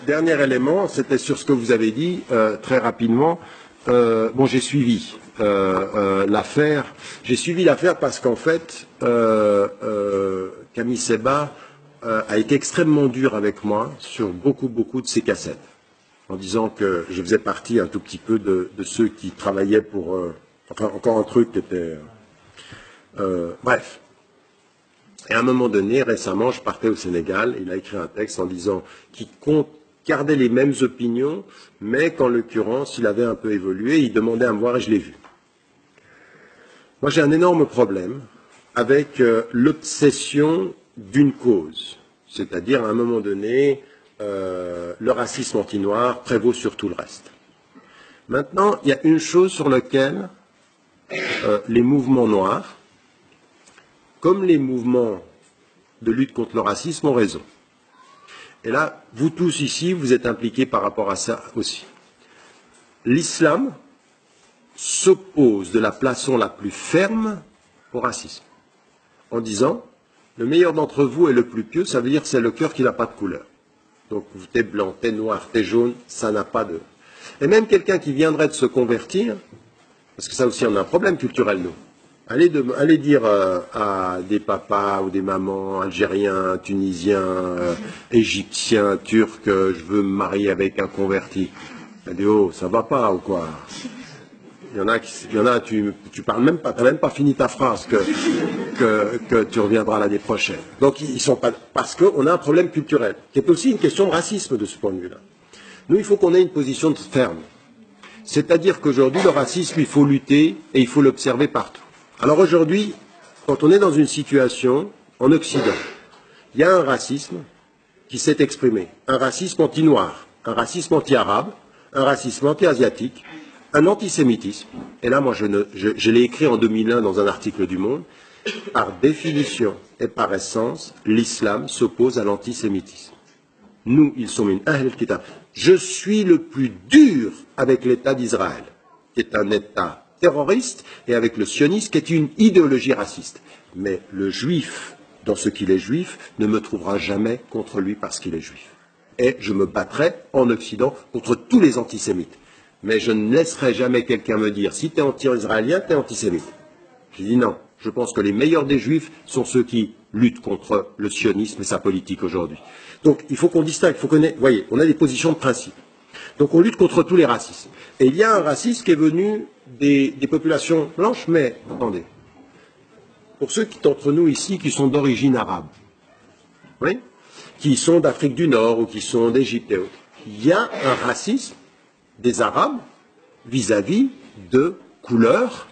Dernier élément, c'était sur ce que vous avez dit très rapidement. Bon, j'ai suivi l'affaire. J'ai suivi l'affaire parce qu'en fait, Camille Seba a été extrêmement dur avec moi sur beaucoup de ses cassettes, en disant que je faisais partie un tout petit peu de ceux qui travaillaient pour... enfin, encore un truc qui était... bref. Et à un moment donné, récemment, je partais au Sénégal, il a écrit un texte en disant qu'il gardait les mêmes opinions, mais qu'en l'occurrence, il avait un peu évolué, il demandait à me voir et je l'ai vu. Moi, j'ai un énorme problème avec l'obsession d'une cause. C'est-à-dire, à un moment donné, le racisme anti-noir prévaut sur tout le reste. Maintenant, il y a une chose sur laquelle les mouvements noirs, comme les mouvements de lutte contre le racisme, ont raison. Et là, vous tous ici, vous êtes impliqués par rapport à ça aussi. L'islam s'oppose de la façon la plus ferme au racisme, en disant, le meilleur d'entre vous est le plus pieux, ça veut dire que c'est le cœur qui n'a pas de couleur. Donc, t'es blanc, t'es noir, t'es jaune, ça n'a pas de... Et même quelqu'un qui viendrait de se convertir, parce que ça aussi, on a un problème culturel, nous. Allez dire à des papas ou des mamans algériens, tunisiens, égyptiens, turcs, je veux me marier avec un converti. Elle dit, oh, ça va pas ou quoi? Il y en a, tu parles même pas, t'as même pas fini ta phrase que tu reviendras l'année prochaine. Donc ils sont pas, parce qu'on a un problème culturel, qui est aussi une question de racisme de ce point de vue-là. Nous, il faut qu'on ait une position ferme. C'est-à-dire qu'aujourd'hui, le racisme, il faut lutter et il faut l'observer partout. Alors aujourd'hui, quand on est dans une situation en Occident, il y a un racisme qui s'est exprimé, un racisme anti-noir, un racisme anti-arabe, un racisme anti-asiatique, un antisémitisme. Et là, moi, je l'ai écrit en 2001 dans un article du Monde. Par définition et par essence, l'islam s'oppose à l'antisémitisme. Nous, ils sont min ahl al-kitab. Je suis le plus dur avec l'État d'Israël, qui est un État terroriste, et avec le sionisme, qui est une idéologie raciste. Mais le juif, dans ce qu'il est juif, ne me trouvera jamais contre lui parce qu'il est juif. Et je me battrai en Occident contre tous les antisémites. Mais je ne laisserai jamais quelqu'un me dire, si tu es anti-israélien, tu es antisémite. Je dis non, je pense que les meilleurs des juifs sont ceux qui luttent contre le sionisme et sa politique aujourd'hui. Donc il faut qu'on distingue, il faut qu'on ait, vous voyez, on a des positions de principe. Donc on lutte contre tous les racismes. Et il y a un racisme qui est venu des populations blanches, mais attendez, pour ceux d'entre nous ici qui sont d'origine arabe, oui, qui sont d'Afrique du Nord ou qui sont d'Égypte et autres, il y a un racisme des Arabes vis-à-vis de couleurs,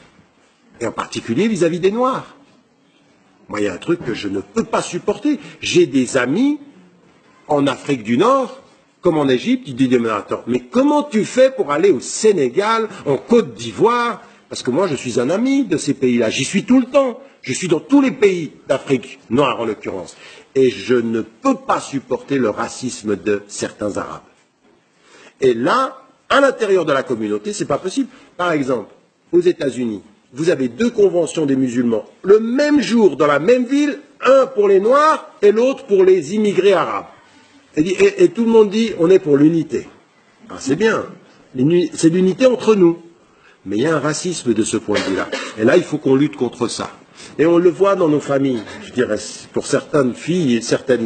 et en particulier vis-à-vis des Noirs. Moi, il y a un truc que je ne peux pas supporter. J'ai des amis en Afrique du Nord, comme en Égypte, ils disent, mais comment tu fais pour aller au Sénégal, en Côte d'Ivoire? Parce que moi, je suis un ami de ces pays-là. J'y suis tout le temps. Je suis dans tous les pays d'Afrique noire, en l'occurrence. Et je ne peux pas supporter le racisme de certains Arabes. Et là, à l'intérieur de la communauté, c'est pas possible. Par exemple, aux États-Unis, vous avez deux conventions des musulmans, le même jour, dans la même ville, un pour les Noirs et l'autre pour les immigrés arabes. Et tout le monde dit, on est pour l'unité. Ah, c'est bien, c'est l'unité entre nous. Mais il y a un racisme de ce point de vue-là. Et là, il faut qu'on lutte contre ça. Et on le voit dans nos familles, je dirais, pour certaines filles, certains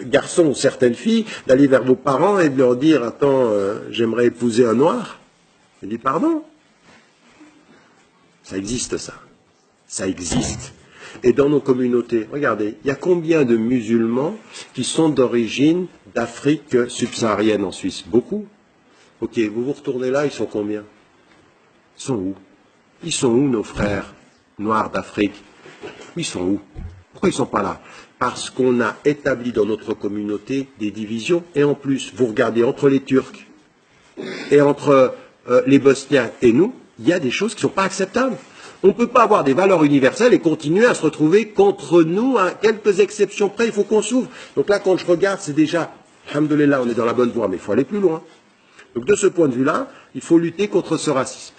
garçons ou certaines filles, d'aller vers vos parents et de leur dire, attends, j'aimerais épouser un noir. Je dis, pardon? Ça existe, ça. Ça existe. Et dans nos communautés, regardez, il y a combien de musulmans qui sont d'origine d'Afrique subsaharienne en Suisse? Beaucoup. Ok, vous vous retournez là, ils sont combien? Ils sont où? Ils sont où nos frères noirs d'Afrique? Ils sont où? Pourquoi ils ne sont pas là? Parce qu'on a établi dans notre communauté des divisions. Et en plus, vous regardez entre les Turcs et entre les Bosniens et nous, il y a des choses qui ne sont pas acceptables. On ne peut pas avoir des valeurs universelles et continuer à se retrouver contre nous, à quelques exceptions près, il faut qu'on s'ouvre. Donc là, quand je regarde, c'est déjà, alhamdoulilah, on est dans la bonne voie, mais il faut aller plus loin. Donc de ce point de vue-là, il faut lutter contre ce racisme.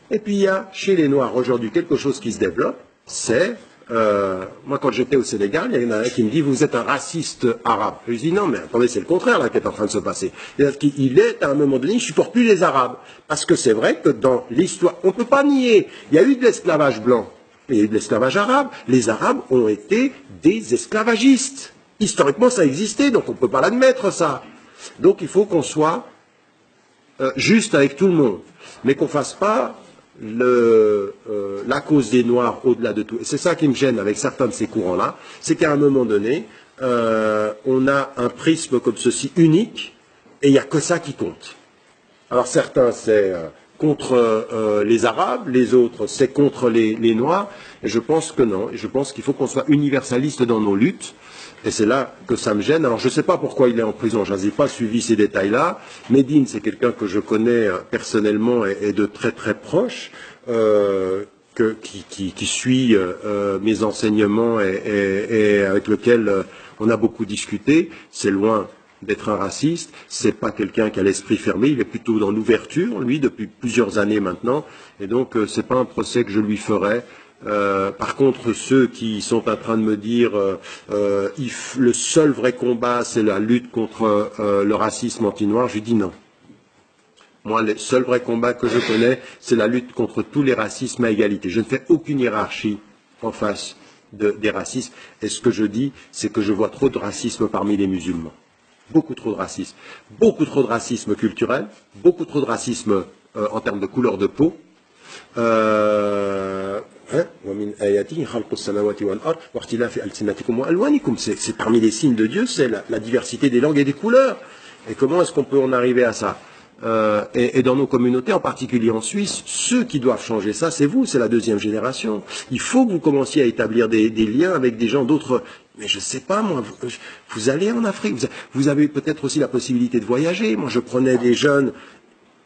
Et puis il y a, chez les Noirs aujourd'hui, quelque chose qui se développe, c'est Moi, quand j'étais au Sénégal, il y en a un qui me dit, vous êtes un raciste arabe. Je lui dis, non, mais attendez, c'est le contraire là qui est en train de se passer. Il est, à un moment donné, il ne supporte plus les Arabes. Parce que c'est vrai que dans l'histoire, on ne peut pas nier, il y a eu de l'esclavage blanc, il y a eu de l'esclavage arabe. Les Arabes ont été des esclavagistes. Historiquement, ça existait, donc on ne peut pas l'admettre, ça. Donc il faut qu'on soit juste avec tout le monde, mais qu'on ne fasse pas la cause des Noirs au-delà de tout. Et c'est ça qui me gêne avec certains de ces courants-là, c'est qu'à un moment donné, on a un prisme comme ceci unique, et il n'y a que ça qui compte. Alors certains, c'est contre les Arabes, les autres, c'est contre les Noirs, et je pense que non, et je pense qu'il faut qu'on soit universaliste dans nos luttes, et c'est là que ça me gêne. Alors je ne sais pas pourquoi il est en prison, je n'ai pas suivi ces détails-là. Medine, c'est quelqu'un que je connais personnellement et de très très proche, qui suit mes enseignements et avec lequel on a beaucoup discuté. C'est loin d'être un raciste, c'est pas quelqu'un qui a l'esprit fermé, il est plutôt dans l'ouverture, lui, depuis plusieurs années maintenant, et donc c'est pas un procès que je lui ferai. Par contre, ceux qui sont en train de me dire le seul vrai combat, c'est la lutte contre le racisme anti-noir, je lui dis non. Moi, le seul vrai combat que je connais, c'est la lutte contre tous les racismes à égalité. Je ne fais aucune hiérarchie en face des racismes. Et ce que je dis, c'est que je vois trop de racisme parmi les musulmans. Beaucoup trop de racisme. Beaucoup trop de racisme culturel, beaucoup trop de racisme en termes de couleur de peau. C'est parmi les signes de Dieu, c'est la diversité des langues et des couleurs. Et comment est-ce qu'on peut en arriver à ça? Et dans nos communautés, en particulier en Suisse, ceux qui doivent changer ça, c'est vous, c'est la deuxième génération. Il faut que vous commenciez à établir des liens avec des gens d'autres. Mais je ne sais pas, moi, vous allez en Afrique, vous avez peut-être aussi la possibilité de voyager. Moi, je prenais des jeunes.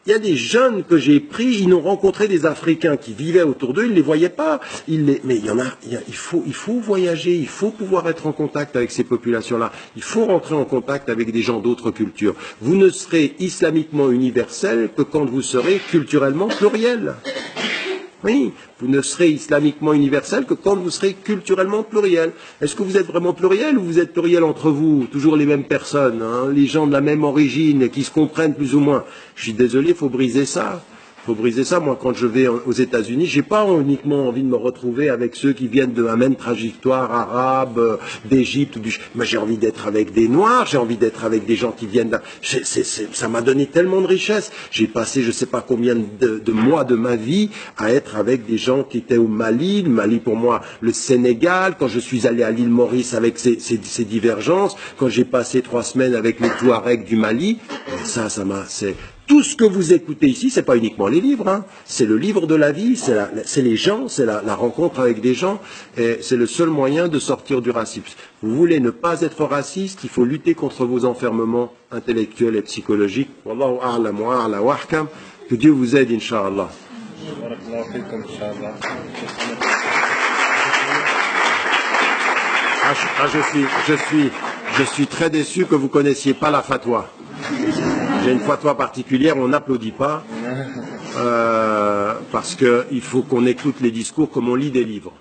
Il y a des jeunes que j'ai pris, ils ont rencontré des Africains qui vivaient autour d'eux, ils ne les voyaient pas. Mais il faut voyager, il faut pouvoir être en contact avec ces populations-là. Il faut rentrer en contact avec des gens d'autres cultures. Vous ne serez islamiquement universel que quand vous serez culturellement pluriel. Oui, vous ne serez islamiquement universel que quand vous serez culturellement pluriel. Est-ce que vous êtes vraiment pluriel ou vous êtes pluriel entre vous, toujours les mêmes personnes, hein, les gens de la même origine, qui se comprennent plus ou moins? Je suis désolé, il faut briser ça. Il faut briser ça. Moi, quand je vais aux États-Unis, j'ai pas uniquement envie de me retrouver avec ceux qui viennent de la même trajectoire arabe, d'Égypte. Moi, j'ai envie d'être avec des Noirs, j'ai envie d'être avec des gens qui viennent. Ça m'a donné tellement de richesse. J'ai passé, je sais pas combien de mois de ma vie à être avec des gens qui étaient au Mali. Le Mali, pour moi, le Sénégal. Quand je suis allé à l'île Maurice avec ces divergences, quand j'ai passé 3 semaines avec les Touaregs du Mali, ça m'a. Tout ce que vous écoutez ici, c'est pas uniquement les livres, hein. C'est le livre de la vie, c'est les gens, c'est la rencontre avec des gens, et c'est le seul moyen de sortir du racisme. Vous voulez ne pas être raciste, il faut lutter contre vos enfermements intellectuels et psychologiques. Wallahu a'lam wa a'la wa ahkam. Que Dieu vous aide, Inch'Allah. Je suis très déçu que vous connaissiez pas la fatwa. J'ai une fatwa particulière, on n'applaudit pas, parce qu'il faut qu'on écoute les discours comme on lit des livres.